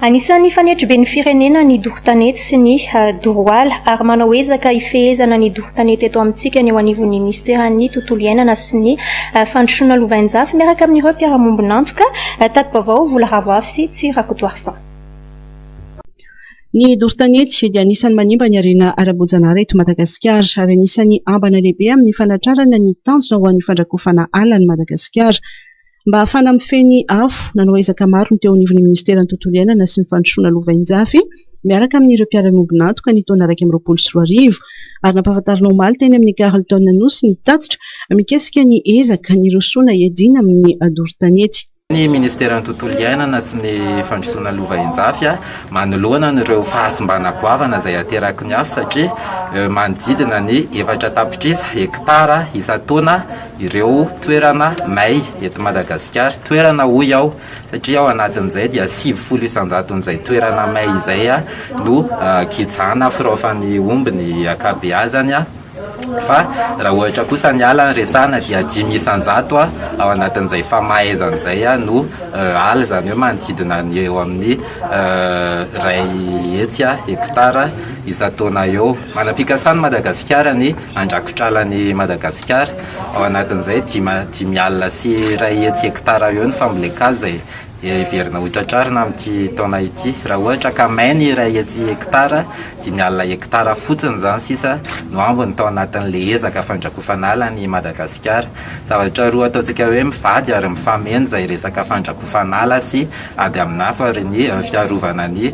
Anisan'ny fanetry be ny firenena ny doron-tanety sy ny doroala ary manao ezaka ifehezana ny doron-tanety eto amintsika ny eo anivon'ny ministeran'ny tontolo iainana sy ny fandrosoana lovain-jafy miaraka amin'ireo mpiara-mombonantoka tato-baovao vola ravoafy sy Tsirakotoarsan. Ny doron-tanety dia anisan'ny manimba ny arena ara-boajanahary eto Madagasikara ary anisan'ny ambana lehibe amin'ny fanatrarana ny tanjona ho an'ny fandrakofana ala ny Madagasikara. Mba ahafana mifehy afo nanao ezaka maro ny teo anivon'ny ministeran'ny tontolo iainana sy ny fandrosoana lovain-jafy miaraka amin'ireo mpiara-mombonantoka ny taona 2024 ary nampahafantarina omaly teny amin'ny Carleton Nosy ny tatitra mikesika ny ezaka ny rosoana iadina amin'ny doron-tanety. Ny ministeran'ny tontolo iainana sy ny fandrosoana lovain-jafy manoloana ireo fahasimbana goavana izay ateraky ny afo satria manodidina ny 4 tapitrisa hektara isan-taona ireo toerana may eto Madagasikara, toerana hoy ao satria ao anatin'izay dia 70 isanjaton'izay toerana may izay no kijana firaofan'ny omby ny akabeazany fa raha ohatra kosa ny ala ny resana dia 5 isanjato ao anatin'izay famahaizan'izay no ala izany hoe manodidina ny eo amin'ny 2 hektara isan-taona eo. Manam-pikasany Madagasikara ny andrakotralan'ny Madagasikara ao anatin'izay 5 alina sy 1 hektara eo ny fambolekazo izay everina hotratrarina amin'ity taona ity. Raha ohatra ka mainy 1 hektara 5 alina hektara fotsiny izany sisa no ambony tao anatin'le ezaka fandrakofana ala ny Madagasikara. Zavatra roa ataontsika hoe mivady ary mifameno izay resaka fandrakofana ala sy ady amin'afo ary ny fiarovana ny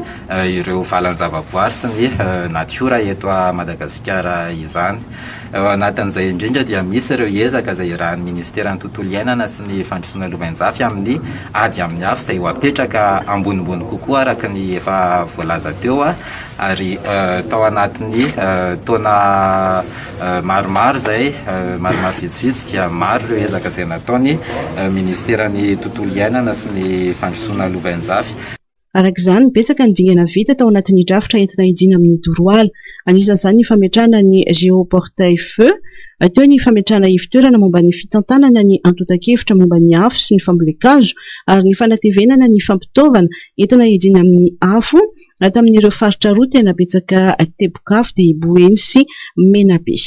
ireo valan-javaboary sy ny natiora eto Madagasikara izany. Ao anatin'izay indrindra dia misy ireo ezaka izay rahan'ny ministeran'ny tontolo iainana sy ny fandrosoana lovain-jafy amin'ny ady amin'ny afo izay ho apetraka ambonimbony kokoa araka ny efa voalaza teo ary tao anatin'ny taona maromaro izay maromaro vitsivitsy dia maro ireo ezaka izay nataony ministeran'ny tontolo iainana sy ny fandrosoana lovain-jafy. Arak'izany betsaka ny dingana vita tao anatin'ny drafitra entina hidina amin'ny doroala. Anisan'izany ny fametrahana ny géoportail feu, teo ny fametrahana ivon-toerana momba ny fitantanana ny antotan-kevitra momba ny afo sy ny fambolekazo ary ny fanatevenana ny fampitaovana entina hidina amin'ny afo tamin'ireo faritra roa tena betsaka Tebokafy dia Iboeny sy Menabe.